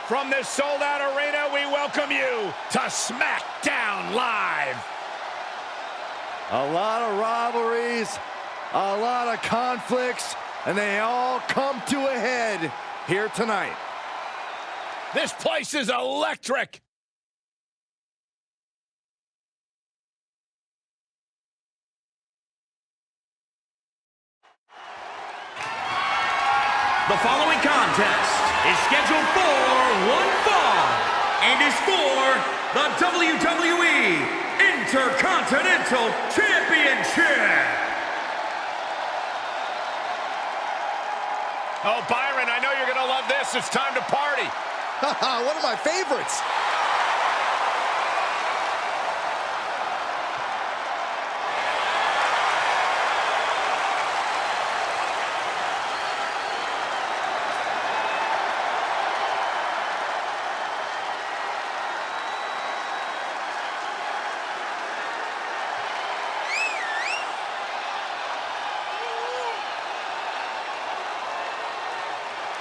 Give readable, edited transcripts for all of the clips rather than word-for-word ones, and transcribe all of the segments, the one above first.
From this sold-out arena, we welcome you to SmackDown Live. A lot of rivalries, a lot of conflicts, and they all come to a head here tonight. This place is electric. The following contest is scheduled for one fall and is for the WWE Intercontinental Championship. Oh, Byron, I know you're going to love this. It's time to party. One of my favorites.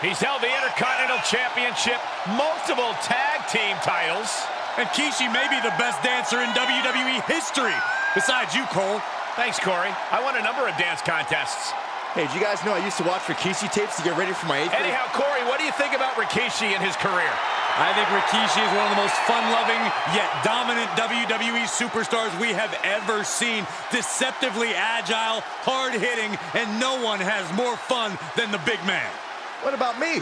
He's held the Intercontinental Championship, multiple tag team titles. And Kishi may be the best dancer in WWE history, besides you, Cole. Thanks, Corey. I won a number of dance contests. Hey, did you guys know I used to watch Rikishi tapes to get ready for my 8th grade? Anyhow, Corey, what do you think about Rikishi and his career? I think Rikishi is one of the most fun-loving, yet dominant WWE superstars we have ever seen. Deceptively agile, hard-hitting, and no one has more fun than the big man. What about me?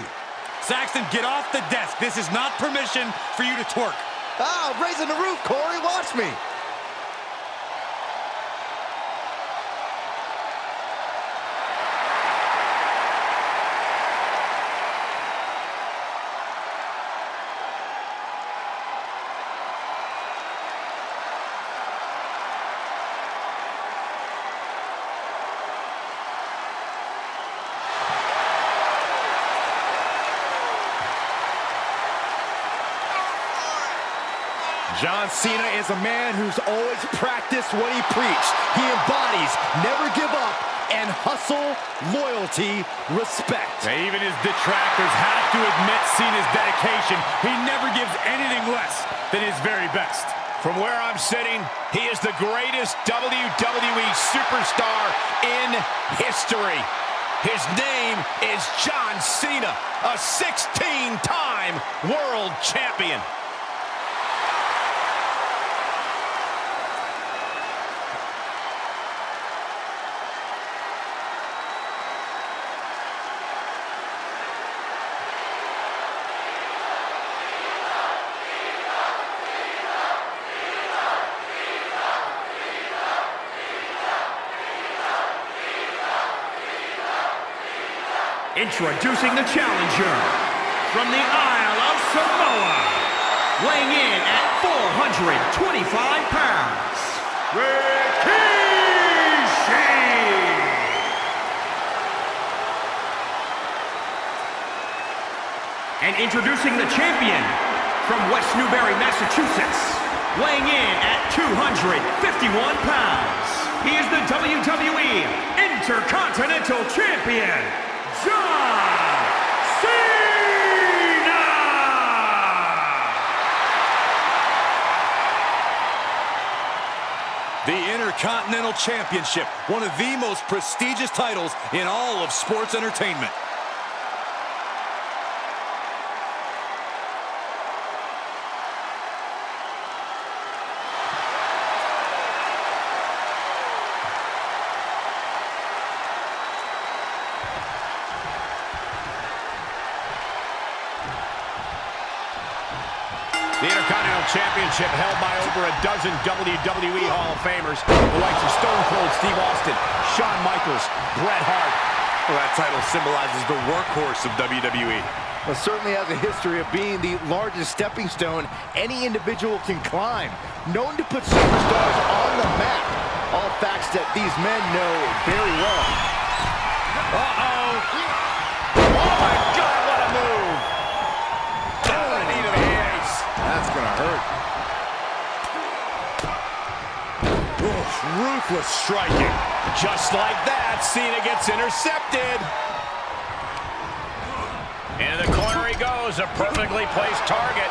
Saxton, get off the desk. This is not permission for you to twerk. Ah, I'm raising the roof, Corey. Watch me. John Cena is a man who's always practiced what he preached. He embodies never give up and hustle, loyalty, respect. Now, even his detractors have to admit Cena's dedication. He never gives anything less than his very best. From where I'm sitting, he is the greatest WWE superstar in history. His name is John Cena, a 16-time world champion. Introducing the challenger from the Isle of Samoa, weighing in at 425 pounds, Rikishi! And introducing the champion from West Newbury, Massachusetts, weighing in at 251 pounds, he is the WWE Intercontinental Champion, John Cena! The Intercontinental Championship, one of the most prestigious titles in all of sports entertainment. The Intercontinental Championship held by over a dozen WWE Hall of Famers, the likes of Stone Cold Steve Austin, Shawn Michaels, Bret Hart. Well, that title symbolizes the workhorse of WWE. Well, certainly has a history of being the largest stepping stone any individual can climb. Known to put superstars on the map. All facts that these men know very well. Uh-oh. Oh, my God, what a move. Oh, a knee to the face. That's gonna hurt. Oof, ruthless striking. Just like that, Cena gets intercepted. Into the corner he goes, a perfectly placed target.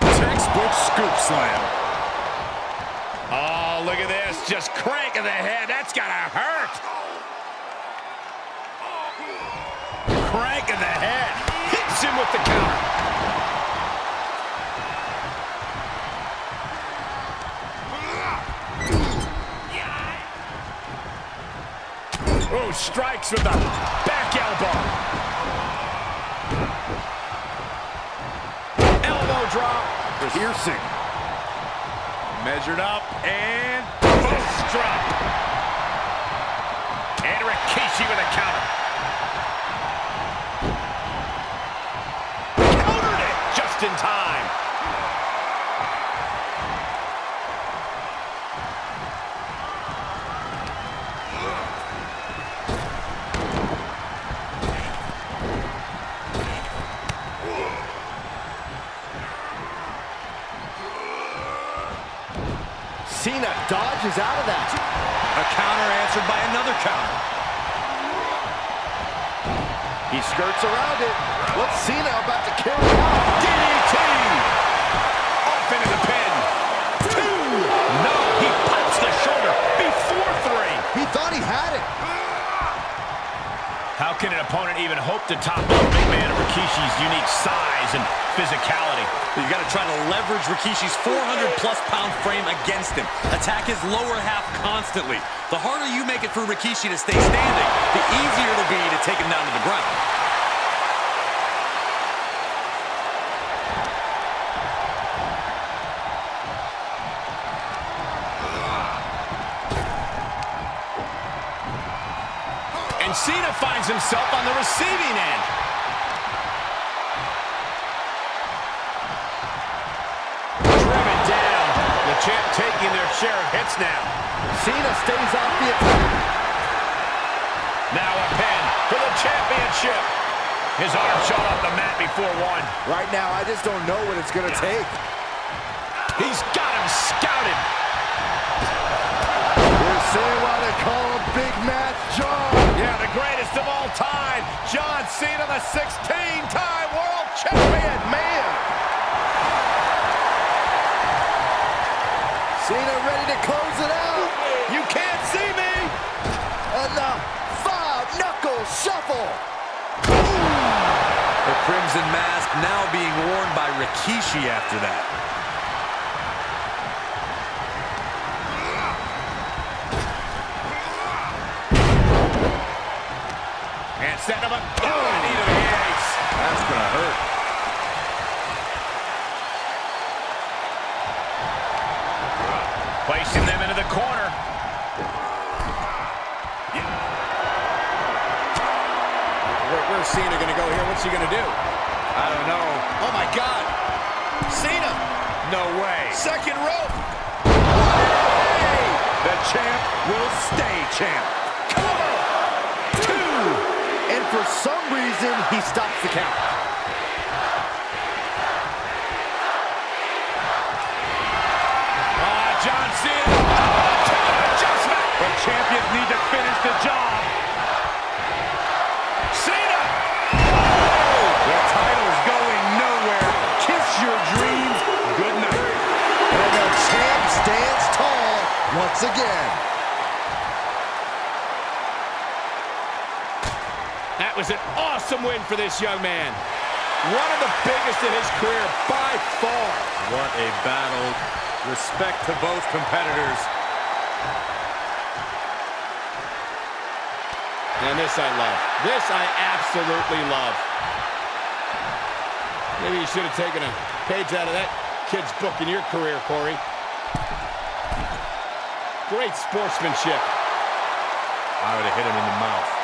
Textbook scoop slam. Oh, look at this, just cranking the head. That's gotta hurt. Cranking the head, hits him with the counter. Oh, strikes with the back elbow. Elbow drop. Piercing. Measured up and fist drop. And Rikishi with a counter. Countered it just in time. Cena dodges out of that. A counter answered by another counter. He skirts around it. What's Cena about to carry out? DDT! Off into the pin. 2! No, he pops the shoulder before 3. He thought he had it. How can an opponent even hope to topple a big man of Rikishi's unique size and physicality? You got to try to leverage Rikishi's 400-plus pound frame against him. Attack his lower half constantly. The harder you make it for Rikishi to stay standing, the easier it'll be to take him down to the ground. And Cena finds himself on the receiving end. Driven down. The champ taking their share of hits now. Cena stays off the attack. Now a pin for the championship. His arm shot off the mat before 1. Right now, I just don't know what it's going to take. He's got him scouted. We're seeing why they call him Big Match John. Yeah, the greatest of all time. John Cena, the 16-time world champion. Man. Cena ready to close it out. You can't see me. And the 5-knuckle shuffle. The Crimson Mask now being worn by Rikishi after that. And setting him up. Oh, knee to the ace. That's going to hurt. Placing them into the corner. Where's Cena going to go here? What's he going to do? I don't know. Oh, my God. Cena. No way. Second rope. Hey! The champ will stay champ. Cover. 2. And for some reason, he stops the count. John Cena. Counter adjustment. The champions need to finish the job. Cena. Oh, the title's going nowhere. Kiss your dreams. Good night. And the champ stands tall once again. That was an awesome win for this young man. One of the biggest in his career by far. What a battle. Respect to both competitors. And this I love. This I absolutely love. Maybe you should have taken a page out of that kid's book in your career, Corey. Great sportsmanship. I would have hit him in the mouth.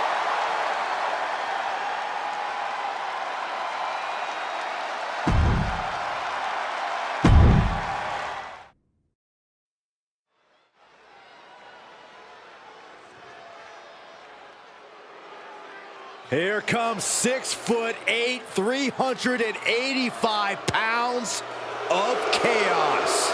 Here comes 6'8", 385 pounds of chaos.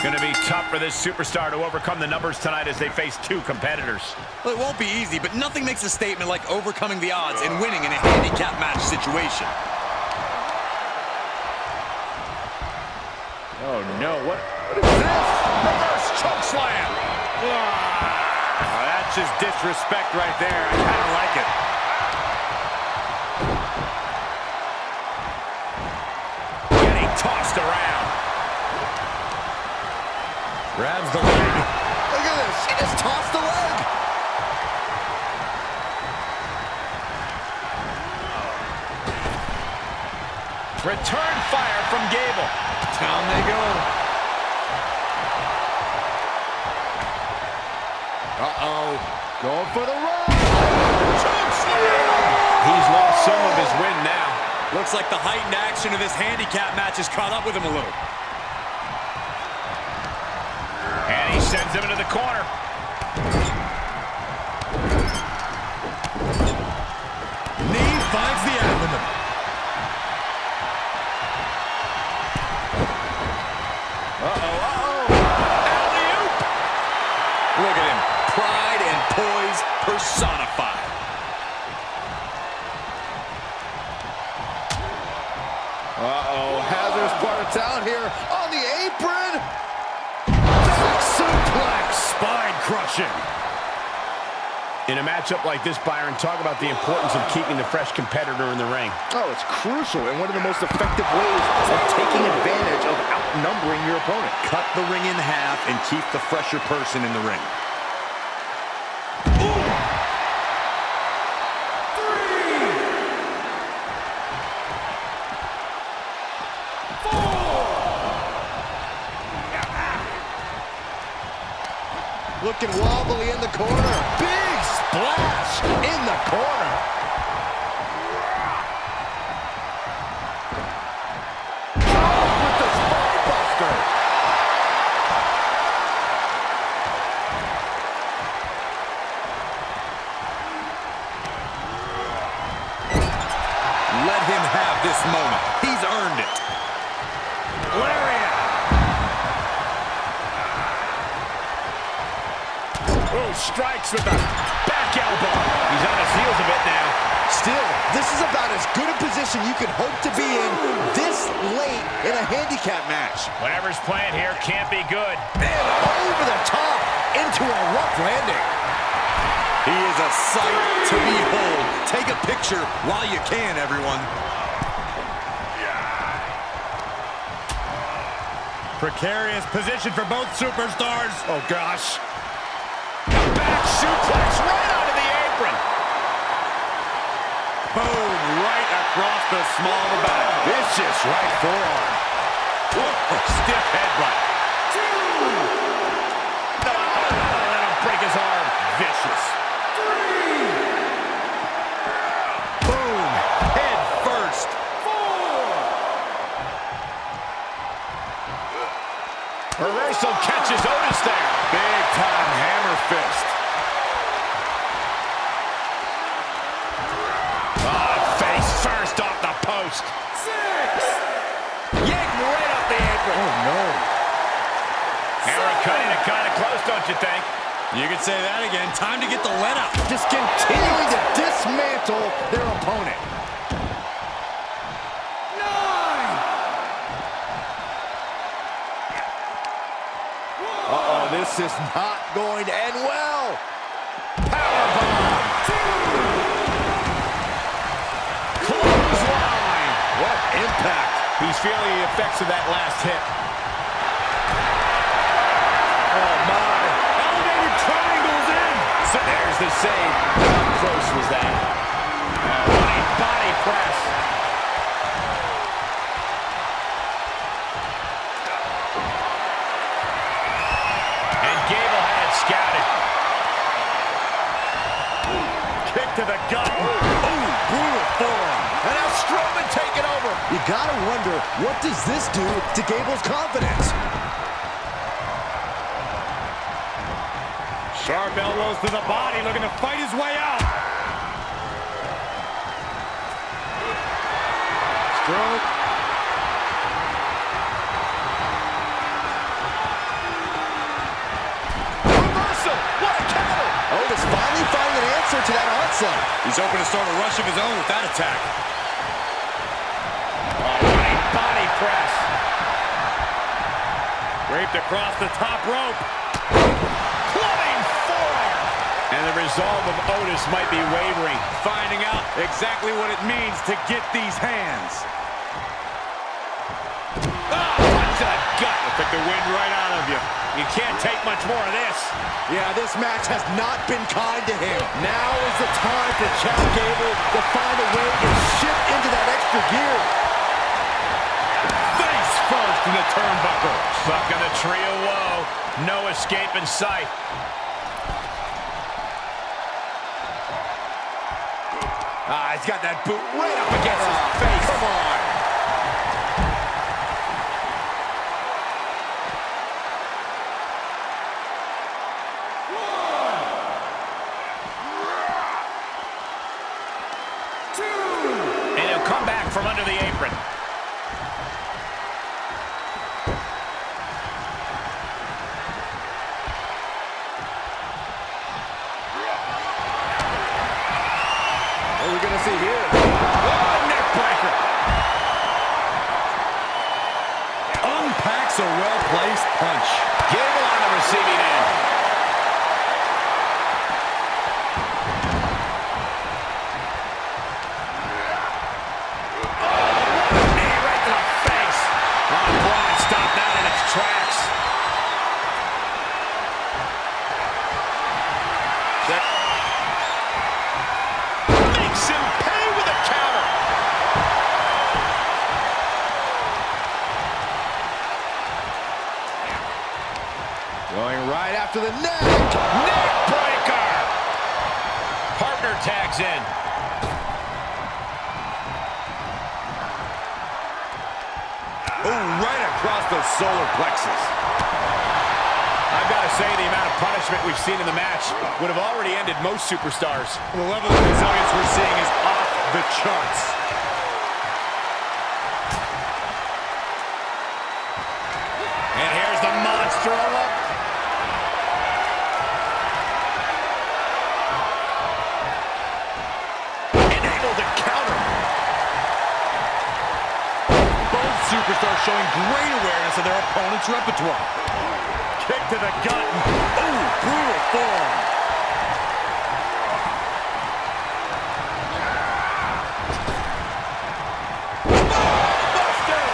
Going to be tough for this superstar to overcome the numbers tonight as they face two competitors. Well, it won't be easy, but nothing makes a statement like overcoming the odds and winning in a handicap match situation. Oh no, what is this? Reverse choke slam. Oh, that's just disrespect right there. I kind of like it. Getting tossed around. Grabs the leg. Look at this, she just tossed the leg. Return fire from Gable. Down they go. Uh-oh, going for the run. Choke slam. He's lost some of his wind now. Looks like the heightened action of this handicap match has caught up with him a little. And he sends him into the corner. Knee finds the abdomen. Alley-oop. Look at him. Pride and poise personified. Hazardous part of town here on the apron. Back suplex. Spine crushing. In a matchup like this, Byron, talk about the importance of keeping the fresh competitor in the ring. Oh, it's crucial and one of the most effective ways of taking advantage of outnumbering your opponent. Cut the ring in half and keep the fresher person in the ring. Looking wobbly in the corner. Big splash in the corner. With the spine buster. Let him have this moment. He's earned it. Lariat. Oh, strikes with the back elbow. He's on his heels a bit now. Still, this is about as good a position you can hope to be in this late in a handicap match. Whatever's playing here can't be good. And over the top into a rough landing. He is a sight to behold. Take a picture while you can, everyone. Precarious position for both superstars. Oh, gosh. Back suplex right onto the apron. Boom, right across the small of the back. Vicious right forearm. Whoa, stiff headbutt. Let him break his arm. Vicious. Boom, head first. Reversal catches Otis there. Big time hammer fist. Face first off the post. 6. Yanked right off the apron. Oh, no. And we're cutting it kind of close, don't you think? You could say that again. Time to get the let out. Just continuing to dismantle their opponent. 9. Uh-oh, this is not going to end well. Powerbomb. Clothesline. What impact. He's feeling the effects of that last hit. Oh, my. Elevated triangles in. So there's the save. How close was that? Running body press. And Gable had it scouted. Kick to the gut. Ooh, brutal forearm. And now Strowman taking over. You gotta wonder, what does this do to Gable's confidence? Sharp elbows to the body, looking to fight his way out. stroke. Reversal! What a counter! Otis finally finding an answer to that onslaught. He's open to start a rush of his own with that attack. Running body press. Draped across the top rope. Clubbing forearm. And the resolve of Otis might be wavering. Finding out exactly what it means to get these hands. Punch to the gut. Took the wind right out of you. You can't take much more of this. Yeah, this match has not been kind to him. Now is the time for Chad Gable to find a way to shift into that extra gear. Face first in the turnbuckle. Stuck in the tree of woe. No escape in sight. He's got that boot right up against his face. Come on. And he'll come back from under the apron. What are we going to see here? Oh, neck breaker. Unpacks a well-placed punch. Gable on the receiving end. Knee right to the face. Braun stopped out in its tracks. Makes him pay with a counter. Going right after the neck. Neck breaker. Partner tags in. Oh, right across the solar plexus. I've got to say, the amount of punishment we've seen in the match would have already ended most superstars. The level of resilience we're seeing is off the charts. And here's the monster up. Enabled to counter. Both superstars showing great awareness of their opponent's repertoire. Kick to the gut. Ooh, brutal form. Buster!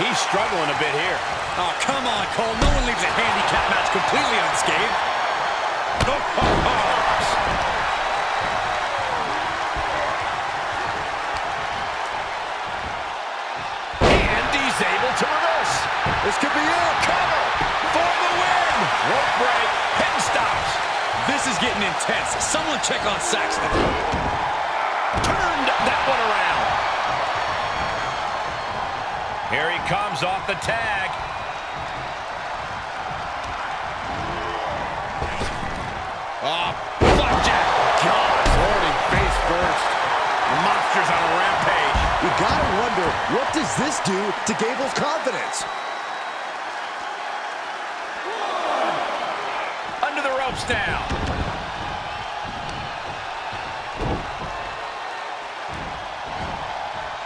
He's struggling a bit here. Oh, come on, Cole. No one leaves a handicap match completely unscathed. And he's able to reverse. This could be it. Cover for the win. Rope break. Pin stops. This is getting intense. Someone check on Saxton. Turned that one around. Here he comes off the tag. Oh, flapjack. God, holding face first. The monster's on a rampage. You gotta wonder, what does this do to Gable's confidence? Under the ropes now.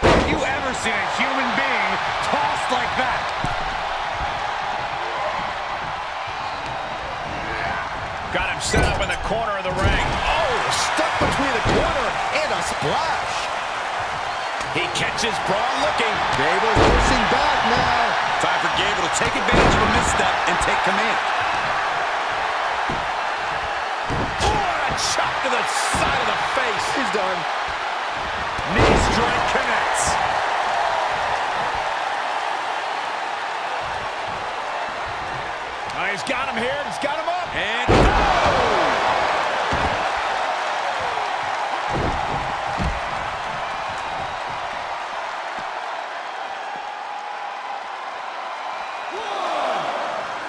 Have you ever seen a human being tossed like that? Got him set up in the corner of the ring. Oh, stuck between the corner and a splash. He catches Braun looking. Gable pushing back now. Time for Gable to take advantage of a misstep and take command. Oh, and a chop to the side of the face. He's done. Knee strike connects. He's got him here. He's got him up. And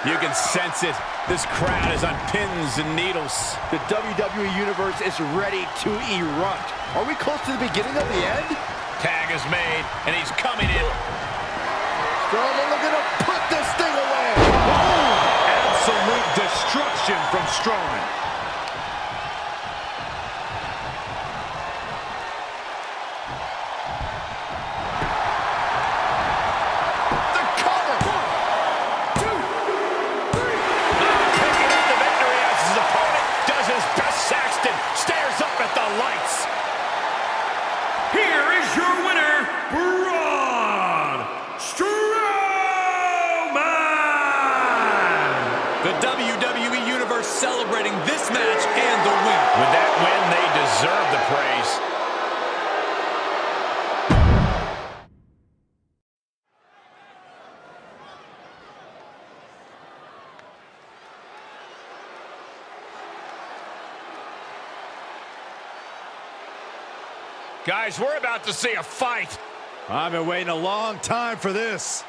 you can sense it. This crowd is on pins and needles. The WWE Universe is ready to erupt. Are we close to the beginning of the end? Tag is made, and he's coming in. Strowman looking to put this thing away. Absolute destruction from Strowman. The cover. 1, 2, 3. Picking up the victory as his opponent does his best. Saxton stares up at the lights. Here is your winner, Braun Strowman! The WWE Universe celebrating this match and the win. With that win, they deserve the praise. Guys, we're about to see a fight. I've been waiting a long time for this.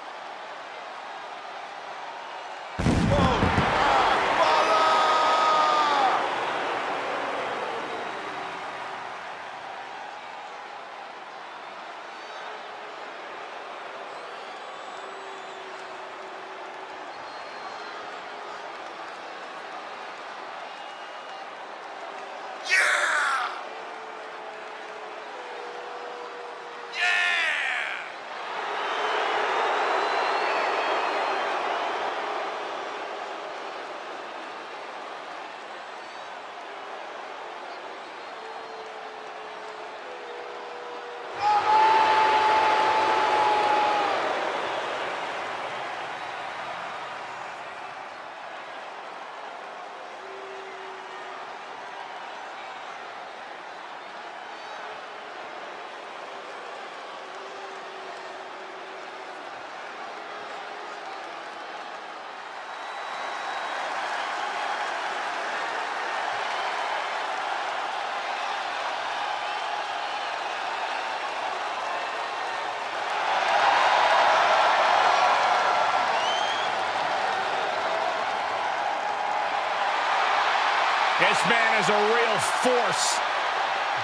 This man is a real force.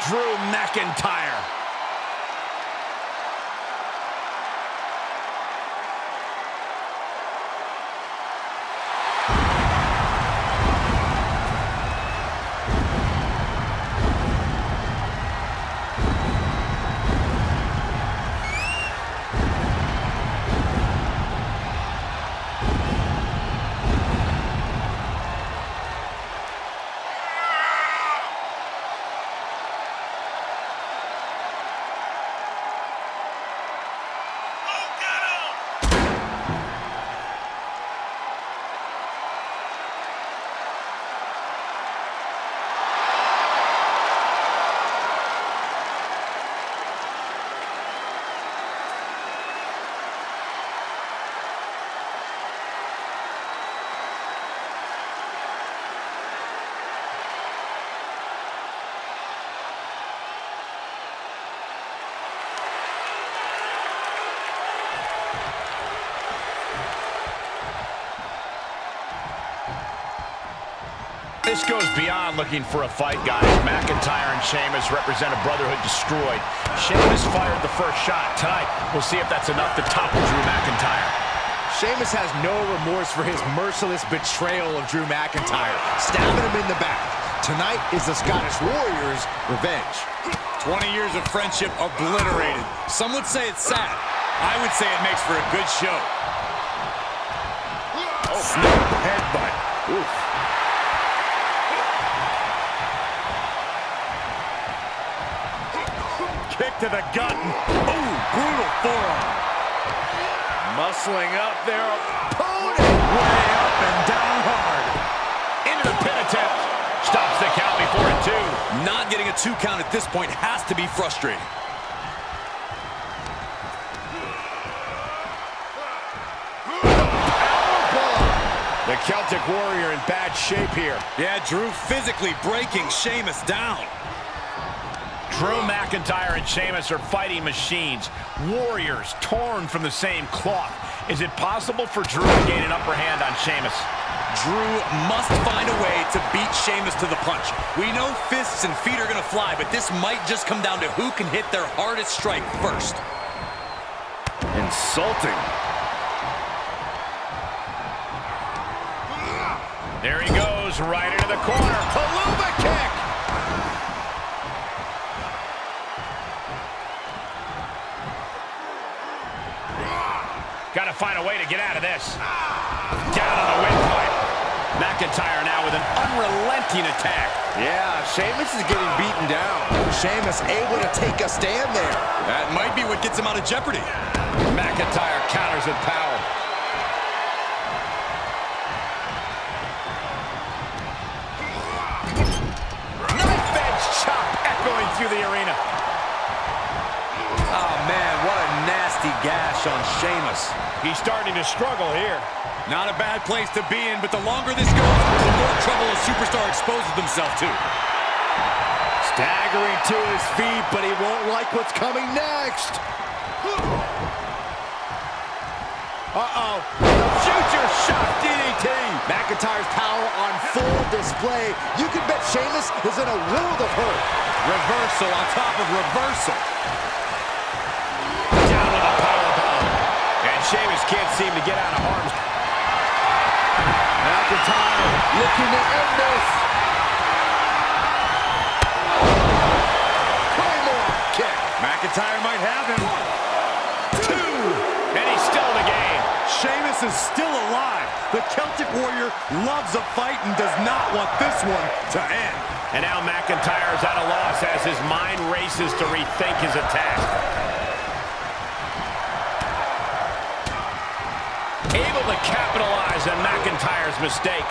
Drew McIntyre. This goes beyond looking for a fight, guys. McIntyre and Sheamus represent a brotherhood destroyed. Sheamus fired the first shot. Tonight, we'll see if that's enough to topple Drew McIntyre. Sheamus has no remorse for his merciless betrayal of Drew McIntyre, stabbing him in the back. Tonight is the Scottish Warrior's revenge. 20 years of friendship obliterated. Some would say it's sad. I would say it makes for a good show. Oh, snap headbutt. Oof. Kick to the gut. Ooh, brutal forearm. Muscling up their opponent. Way up and down hard. Into the pin attempt. Stops the count before a 2. Not getting a 2 count at this point has to be frustrating. The Celtic Warrior in bad shape here. Yeah, Drew physically breaking Sheamus down. Drew McIntyre and Sheamus are fighting machines. Warriors torn from the same cloth. Is it possible for Drew to gain an upper hand on Sheamus? Drew must find a way to beat Sheamus to the punch. We know fists and feet are going to fly, but this might just come down to who can hit their hardest strike first. Insulting. There he goes, right into the corner. Paluma kick. Got to find a way to get out of this. Down on the windpipe. McIntyre now with an unrelenting attack. Yeah, Sheamus is getting beaten down. Sheamus able to take a stand there. That might be what gets him out of jeopardy. McIntyre counters with power. Knife edge chop echoing through the arena. Oh, man, what a nasty gash on Sheamus. He's starting to struggle here. Not a bad place to be in, but the longer this goes, the more trouble a superstar exposes himself to. Staggering to his feet, but he won't like what's coming next. Uh-oh. Future shock DDT. McIntyre's power on full display. You can bet Sheamus is in a world of hurt. Reversal on top of reversal. Down with a powerbomb. And Sheamus can't seem to get out of harm's. McIntyre looking to end this. Claymore kick. McIntyre might have him. 1, 2. And he's still in the game. Sheamus is still alive. The Celtic Warrior loves a fight and does not want this one to end. And now McIntyre's at a loss as his mind races to rethink his attack. Able to capitalize on McIntyre's mistake.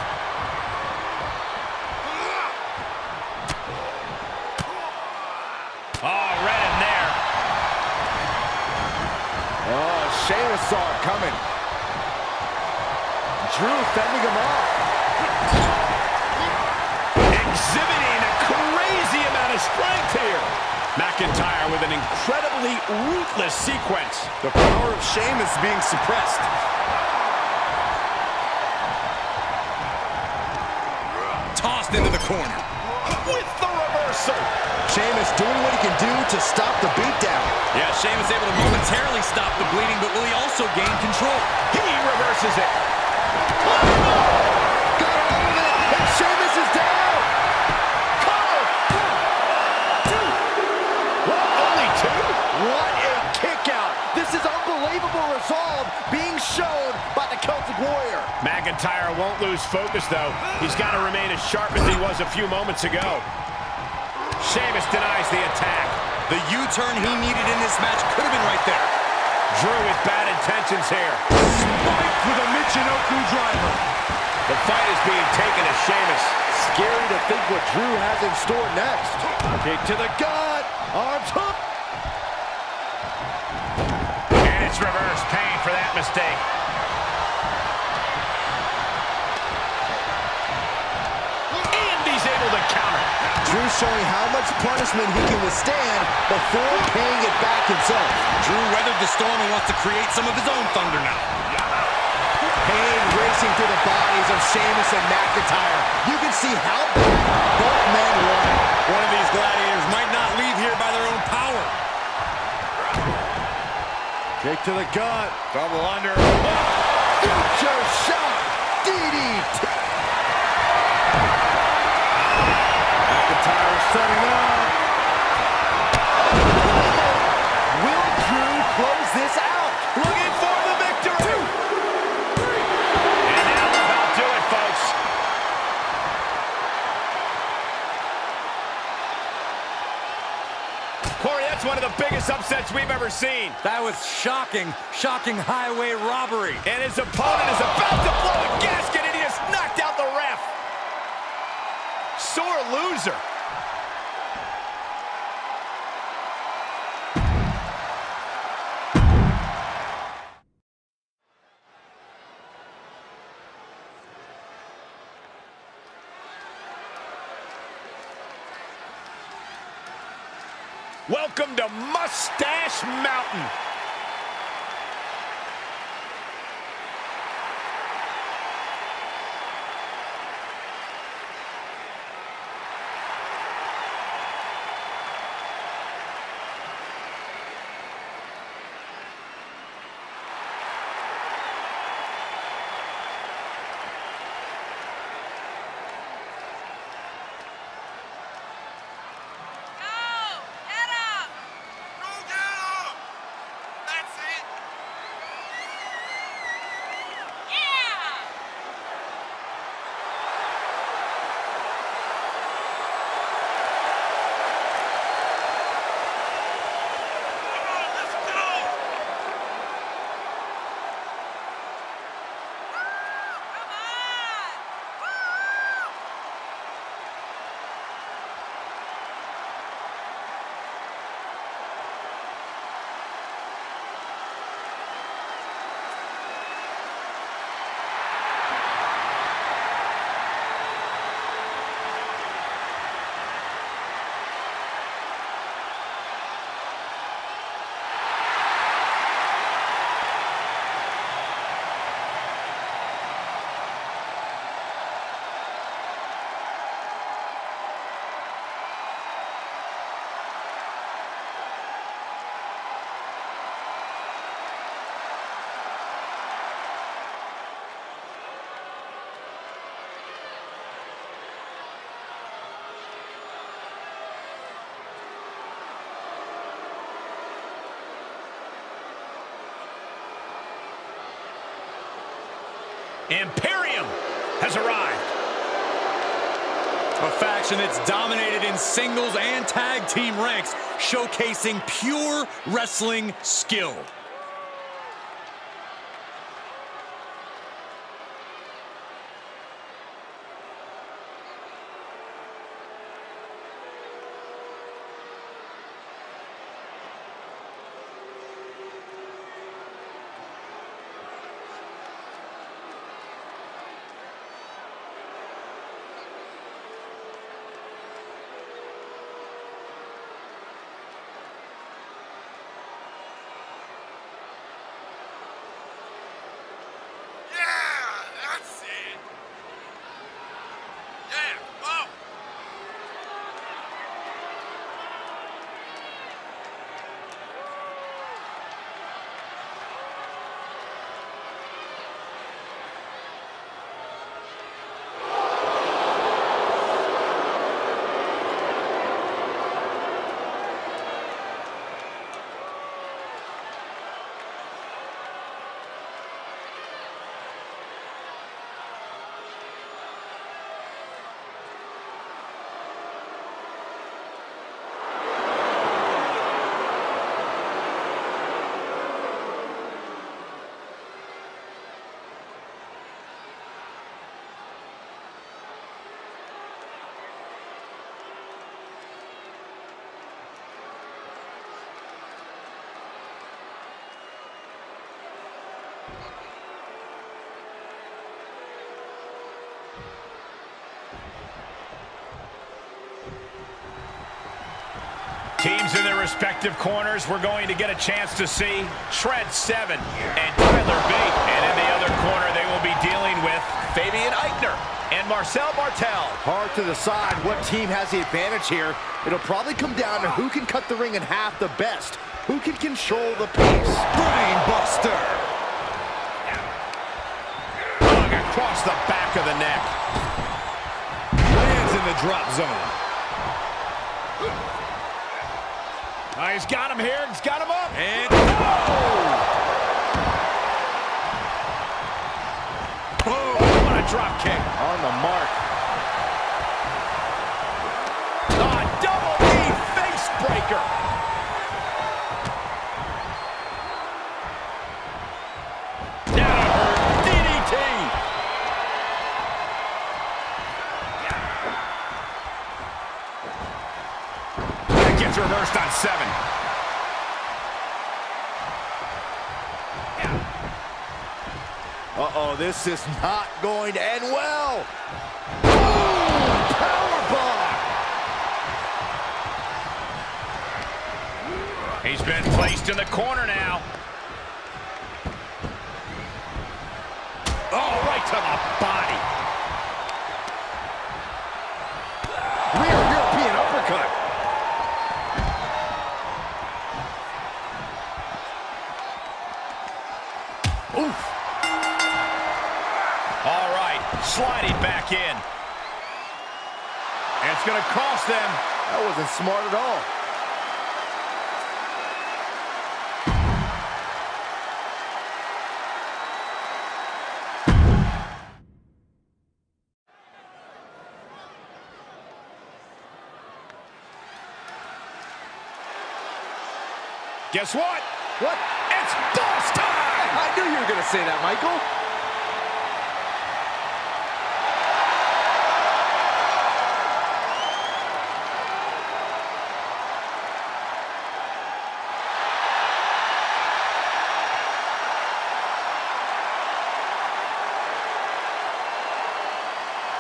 Oh, right in there. Oh, Sheamus saw it coming. Drew fending him off. Exhibiting a crazy amount of strength here. McIntyre with an incredibly ruthless sequence. The power of Sheamus being suppressed. Tossed into the corner. With the reversal. Sheamus doing what he can do to stop the beatdown. Yeah, Sheamus able to momentarily stop the bleeding, but will he also gain control? He reverses it. Got all of it, and Sheamus is down. Cover. 1, 2. What, only 2? What a kick out. This is unbelievable resolve being shown by the Celtic Warrior. McIntyre won't lose focus, though. He's got to remain as sharp as he was a few moments ago. Sheamus denies the attack. The U-turn he needed in this match could have been right there. Drew with bad intentions here. Spiked with a Michinoku driver. The fight is being taken to Sheamus. Scary to think what Drew has in store next. Kick to the gut. Arms hook. And it's reverse, paying for that mistake. And he's able to counter. Drew showing how much punishment he can withstand before paying it back himself. Drew weathered the storm and wants to create some of his own thunder now. Pain racing through the bodies of Sheamus and McIntyre. You can see how bad both men want. One of these gladiators might not leave here by their own power. Kick to the gut. Double under. Future shot. DDT. McIntyre setting up. Will Drew close this out? Looking for the victory. 2, 3. And that'll about do it, folks. Corey, that's one of the biggest upsets we've ever seen. That was shocking, shocking highway robbery. And his opponent is about to blow a gasket, and he has knocked out the ref. Sore loser. Welcome to Mustache Mountain. Imperium has arrived. A faction that's dominated in singles and tag team ranks, showcasing pure wrestling skill. Teams in their respective corners, we're going to get a chance to see Shred 7 and Tyler Bate. And in the other corner, they will be dealing with Fabian Eichner and Marcel Bartel. Hard to decide what team has the advantage here. It'll probably come down to who can cut the ring in half the best. Who can control the pace. Brain Buster. Hung across the back of the neck. Lands in the drop zone. He's got him here. He's got him up. And boom! What a drop kick. On the mark. Double knee face breaker. DDT. That gets reversed on 7. Uh-oh, this is not going to end well. Boom! Powerbomb! He's been placed in the corner now. Oh, right to the body. Rear European uppercut. Oof. All right, sliding back in. And it's going to cost them. That wasn't smart at all. Guess what? What? It's boss time! I knew you were going to say that, Michael.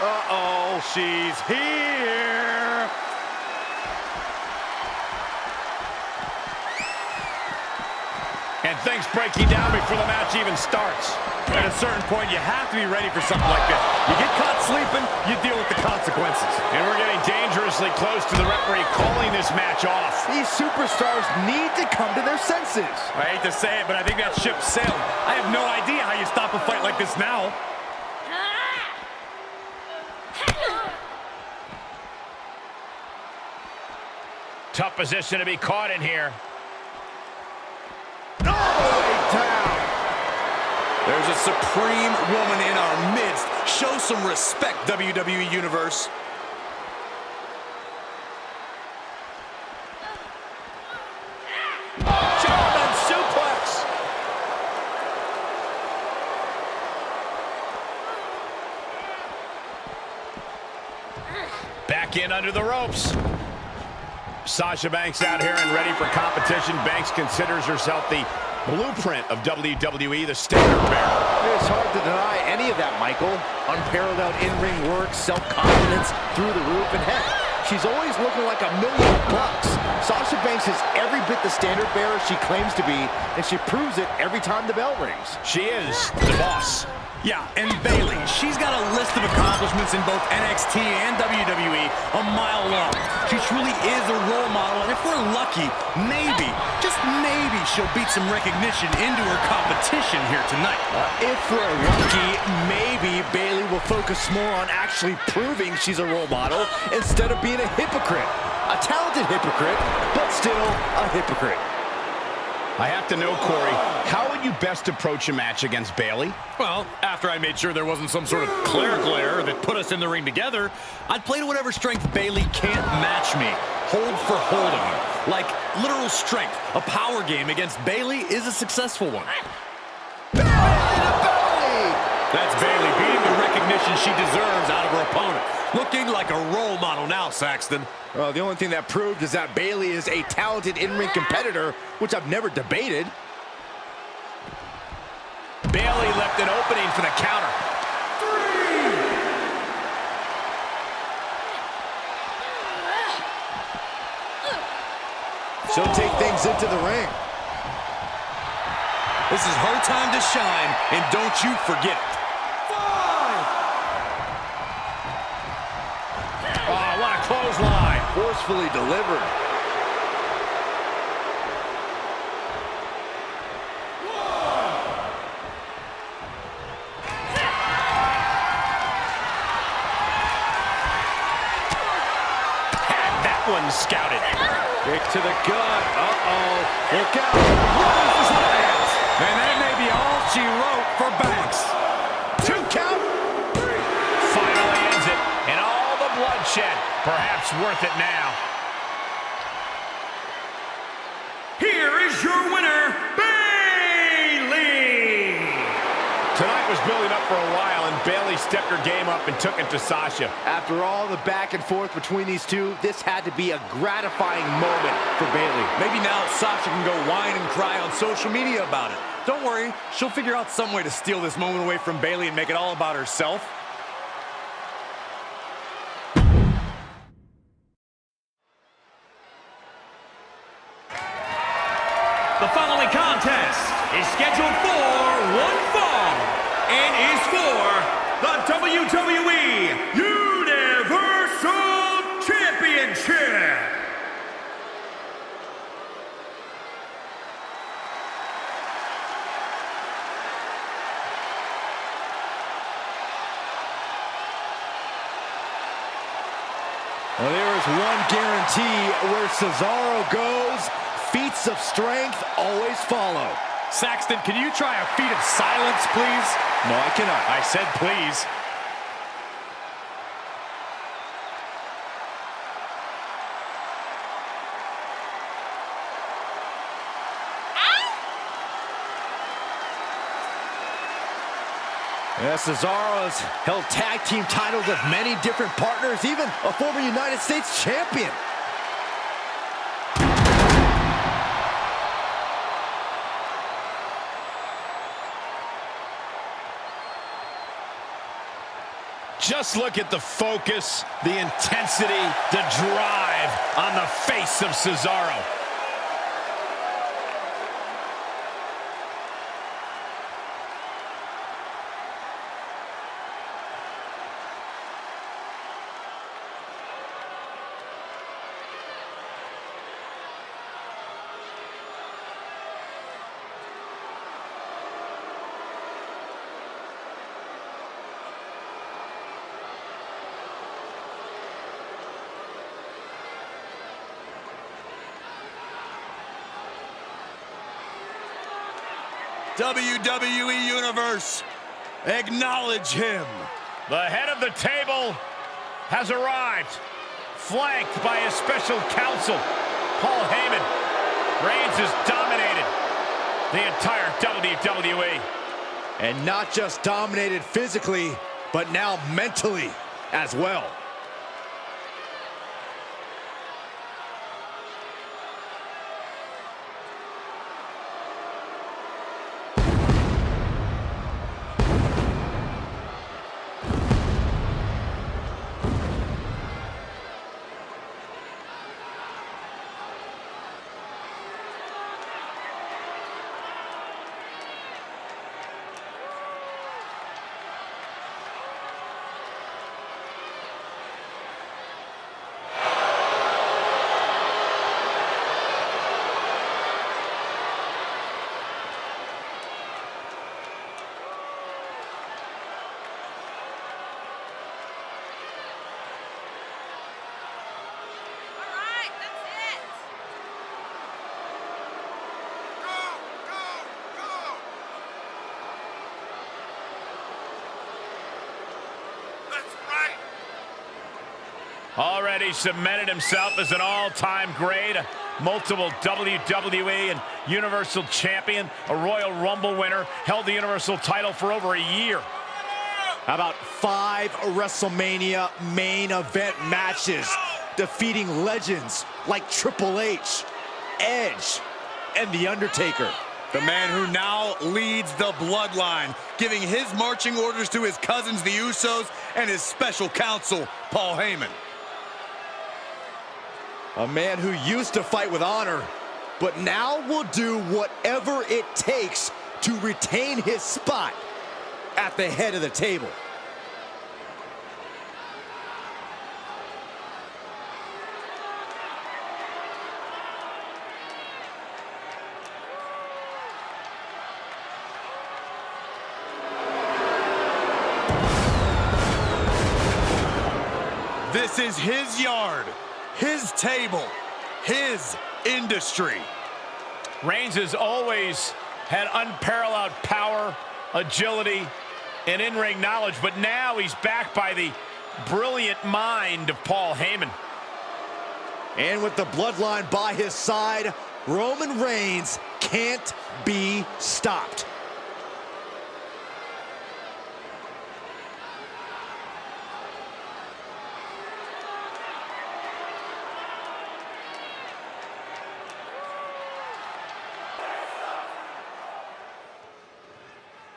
Uh-oh, she's here. And things breaking down before the match even starts. At a certain point, you have to be ready for something like this. You get caught sleeping, you deal with the consequences. And we're getting dangerously close to the referee calling this match off. These superstars need to come to their senses. I hate to say it, but I think that ship sailed. I have no idea how you stop a fight like this now. Tough position to be caught in here. All the way down. there's a supreme woman in our midst. Show some respect, WWE Universe. German suplex. Back in under the ropes. Sasha Banks out here and ready for competition. Banks considers herself the blueprint of WWE, the standard bearer. It's hard to deny any of that, Michael. Unparalleled in-ring work, self-confidence through the roof, and heck, she's always looking like $1 million. Sasha Banks is every bit the standard bearer she claims to be, and she proves it every time the bell rings. She is the boss. Yeah, and Bayley, she's got a list of accomplishments in both NXT and WWE a mile long. She truly is a role model, and if we're lucky, maybe, just maybe, she'll beat some recognition into her competition here tonight. If we're lucky, maybe Bayley will focus more on actually proving she's a role model instead of being a hypocrite. A talented hypocrite, but still a hypocrite. I have to know, Corey, how would you best approach a match against Bayley? Well, after I made sure there wasn't some sort of clerical error that put us in the ring together, I'd play to whatever strength Bayley can't match me. Hold for holding. Like literal strength. A power game against Bayley is a successful one. That's Bayley beating the recognition she deserves out of her opponent. Looking like a role model now, Saxton. Well, the only thing that proved is that Bayley is a talented in-ring competitor, which I've never debated. Bayley left an opening for the counter. She'll take things into the ring. This is her time to shine, and don't you forget it. Oh, what a clothesline. Forcefully delivered. Had that one scouted. Kick to the gut. Uh-oh. Look out. And that may be all she wrote for Banks. 2 count. Finally ends it. And all the bloodshed. Perhaps worth it now. Here is your winner, Bayley! Tonight was building up for a while, and Bayley stepped her game up and took it to Sasha. After all the back and forth between these two, this had to be a gratifying moment for Bayley. Maybe now Sasha can go whine and cry on social media about it. Don't worry, she'll figure out some way to steal this moment away from Bayley and make it all about herself. The following contest is scheduled for one fall and is for the WWE Universal Championship. Well, there is one guarantee: where Cesaro goes, feats of strength always follow. Saxton, can you try a feat of silence, please? No, I cannot. I said please. Yeah, Cesaro has held tag team titles with many different partners, even a former United States champion. Just look at the focus, the intensity, the drive on the face of Cesaro. WWE Universe, acknowledge him. The head of the table has arrived, flanked by his special counsel, Paul Heyman. Reigns has dominated the entire WWE. And not just dominated physically, but now mentally as well. Already cemented himself as an all-time great, a multiple WWE and Universal Champion, a Royal Rumble winner, held the Universal title for over a year. How about 5 WrestleMania main event matches, defeating legends like Triple H, Edge, and The Undertaker. The man who now leads the bloodline, giving his marching orders to his cousins, the Usos, and his special counsel, Paul Heyman. A man who used to fight with honor, but now will do whatever it takes to retain his spot at the head of the table. This is his yard, his table, his industry. Reigns has always had unparalleled power, agility, and in-ring knowledge, but now he's backed by the brilliant mind of Paul Heyman. And with the bloodline by his side, Roman Reigns can't be stopped.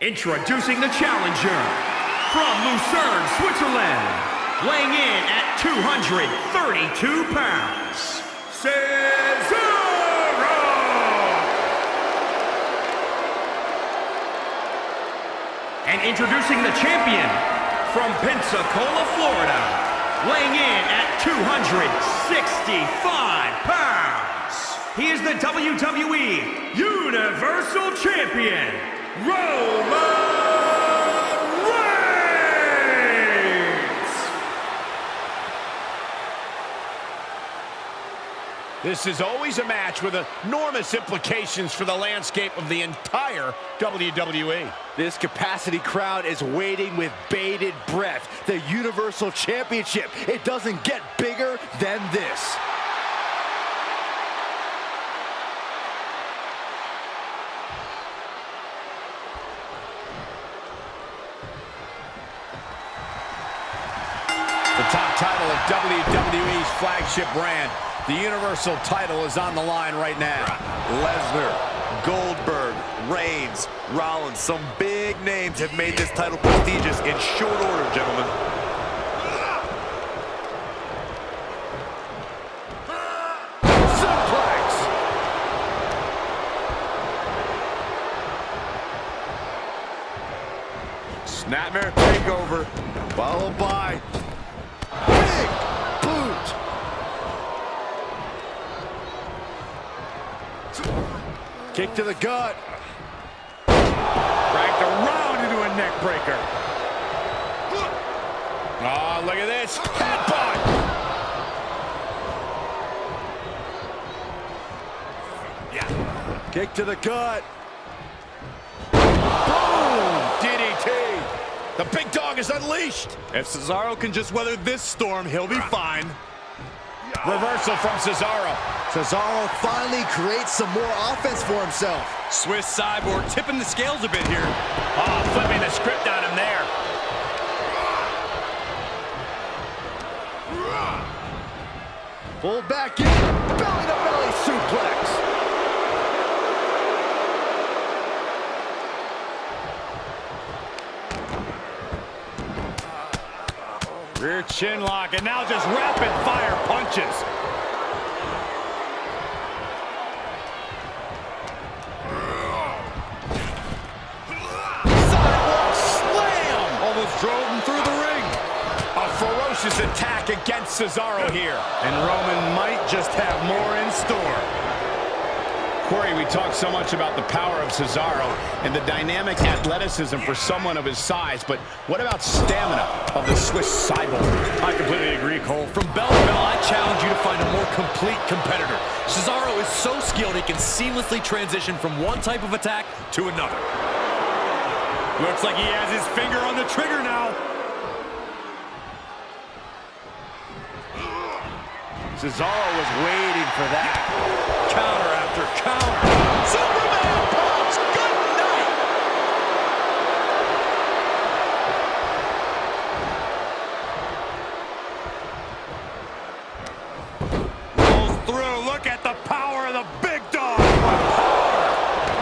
Introducing the challenger from Lucerne, Switzerland, weighing in at 232 pounds, Cesaro! And introducing the champion from Pensacola, Florida, weighing in at 265 pounds. He is the WWE Universal Champion, Roman Reigns! This is always a match with enormous implications for the landscape of the entire WWE. This capacity crowd is waiting with bated breath. The Universal Championship, it doesn't get bigger than this. The top title of WWE's flagship brand, the Universal title, is on the line right now. Lesnar, Goldberg, Reigns, Rollins, some big names have made this title prestigious in short order, gentlemen. Suplex! Snapmare takeover, Followed by big boot. Kick to the gut. Cranked around into a neck breaker. Oh, look at this. Headbutt! Kick to the gut. The big dog is unleashed. If Cesaro can just weather this storm, he'll be fine. Reversal from Cesaro. Cesaro finally creates some more offense for himself. Swiss Cyborg tipping the scales a bit here. Oh, flipping the script on him there. Pulled back in, belly-to-belly suplex. Rear chin lock, and now just rapid-fire punches. Sidewalk slam. Almost drove him through the ring. A ferocious attack against Cesaro here. And Roman might just have more in store. Corey, we talk so much about the power of Cesaro and the dynamic athleticism for someone of his size, but what about stamina of the Swiss Cyborg? I completely agree, Cole. From bell to bell, I challenge you to find a more complete competitor. Cesaro is so skilled he can seamlessly transition from one type of attack to another. Looks like he has his finger on the trigger now. Cesaro was waiting for that. Counter after counter. Superman punch. Good night. Rolls through. Look at the power of the big dog.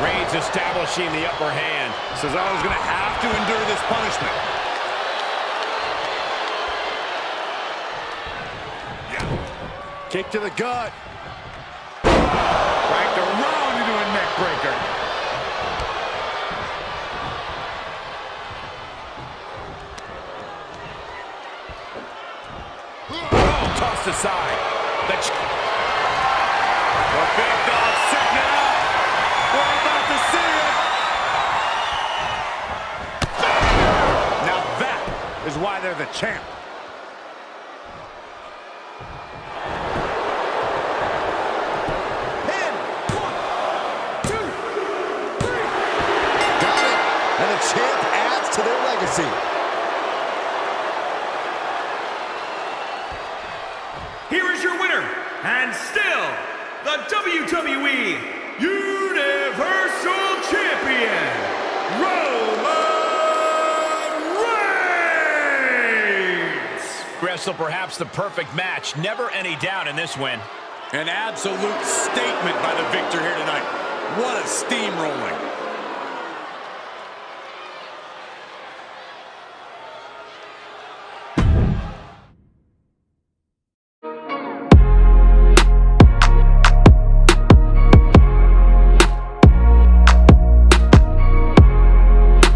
Reigns establishing the upper hand. Cesaro's going to have to endure this punishment. Kick to the gut. Cranked around into a neck breaker. Oh, tossed aside. The big dog sitting it up. We're about to see it. Now that is why they're the champ. And the champ adds to their legacy. Here is your winner, and still the WWE Universal Champion, Roman Reigns! wrestled perhaps the perfect match. Never any doubt in this win. An absolute statement by the victor here tonight. What a steamrolling.